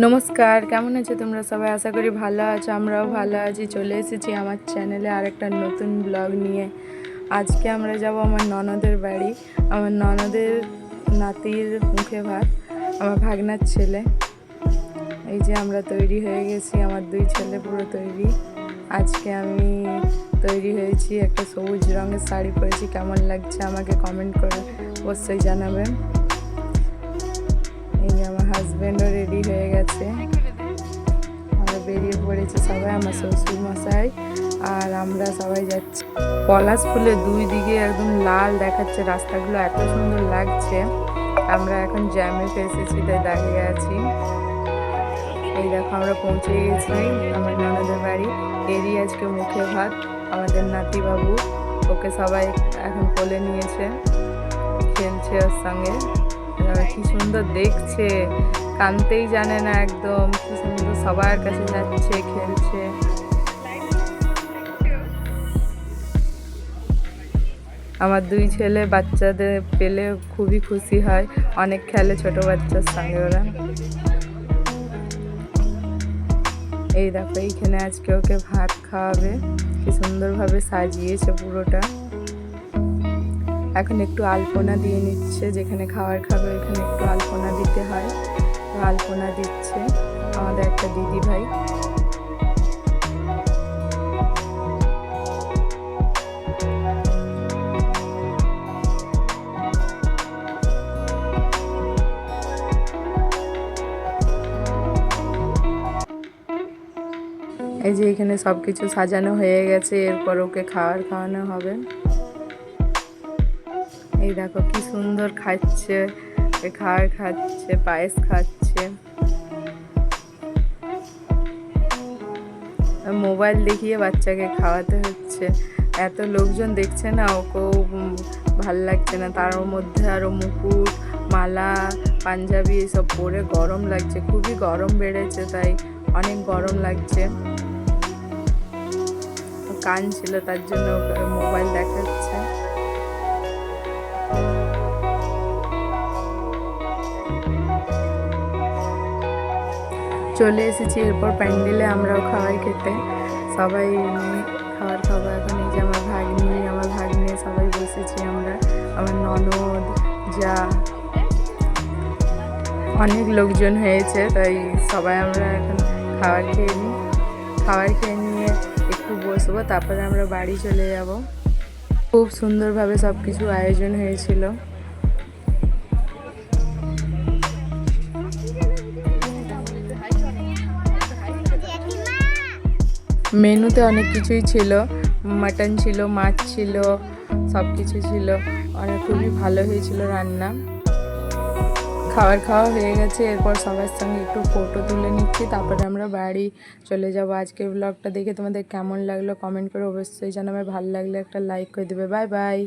নমস্কার, কেমন আছো তোমরা সবাই? আশা করি ভালো আছো, আমরাও ভালো আছি। চলে এসেছি আমার চ্যানেলে আরেকটা নতুন ব্লগ নিয়ে। আজকে আমরা যাব আমার ননদের বাড়ি। আমার ননদের নাতির মুখে ভাত, আমার ভাগনার ছেলে। এই যে আমরা তৈরি হয়ে গেছি, আমার দুই ছেলে পুরো তৈরি। আজকে আমি তৈরি হয়েছি, একটা সবুজ রঙের শাড়ি পরেছি। কেমন লাগছে আমাকে কমেন্ট করে অবশ্যই জানাবেন। এই যে আমার হাজব্যান্ডও রেডি হয়ে গেছে, আমরা বেরিয়ে পড়েছি সবাই, আমার শ্বশুর মশাই আর আমরা সবাই যাচ্ছি। পলাশ ফুলের দুই দিকে একদম লাল দেখাচ্ছে, রাস্তাগুলো এত সুন্দর লাগছে। আমরা এখন জ্যামে ফেসেছি, তাই দাঁড়িয়ে আছি। এই দেখো আমরা পৌঁছে গেছি আমার ননদের বাড়ি। এরই আজকে মুখে ভাত, আমাদের নাতি বাবু, ওকে সবাই এখন কোলে নিয়েছে, খেলছে ওর সঙ্গে। কি সুন্দর দেখছে, কানতেই জানে না, একদম কি সুন্দর সবার কাছে যাচ্ছে, খেলছে। আমার দুই ছেলে বাচ্চাদের পেলে খুবই খুশি হয়, অনেক খেলে ছোট বাচ্চার সঙ্গে ওরা। এই দেখো এইখানে আজকে ওকে ভাত খাওয়াবে, কি সুন্দরভাবে সাজিয়েছে পুরোটা। এখন একটু আলপনা দিয়ে নিচ্ছে, যেখানে খাবার খাবে ওইখানে একটু আলপনা দিতে হয়, আলপনা দিচ্ছে আমাদের একটা দিদি ভাই। এই যে এখানে সব কিছু সাজানো হয়ে গেছে, এরপর ওকে খাওয়ানো হবে। এই দেখো কি সুন্দর খাচ্ছে, খাবার খাচ্ছে, পায়েস খাচ্ছে। মোবাইল দেখিয়ে বাচ্চাকে খাওয়াতে হচ্ছে, এত লোকজন দেখছে না, ওকেও ভাল লাগছে না। তার মধ্যে আরও মুকুট, মালা, পাঞ্জাবি এসব পরে গরম লাগছে, খুবই গরম বেড়েছে, তাই অনেক গরম লাগছে। কান ছিল, তার জন্য মোবাইল দেখাচ্ছে। চলে এসেছি এরপর প্যান্ডেলে আমরাও খাবার খেতে, সবাই খাবার খাবো এখন। এই যে আমার ভাগ্নি সবাই বসেছি আমরা, আমার ননদ, যা, অনেক লোকজন হয়েছে, তাই সবাই আমরা এখন খাবার খেয়ে নিয়ে একটু বসবো, তারপরে আমরা বাড়ি চলে যাব। খুব সুন্দরভাবে সব কিছু আয়োজন হয়েছিল। মেনুতে অনেক কিছুই ছিল, মাটন ছিল, মাছ ছিল, সব কিছু ছিল, অনেক খুবই ভালো হয়েছিল রান্না। খাওয়া হয়ে গেছে, এরপর সবার সঙ্গে একটু ফটো তুলে নিচ্ছি, তারপরে আমরা বাড়ি চলে যাব। আজকের ব্লগটা দেখে তোমাদের কেমন লাগলো কমেন্ট করে অবশ্যই জানাবে, ভালো লাগলে একটা লাইক করে দেবে। Bye bye.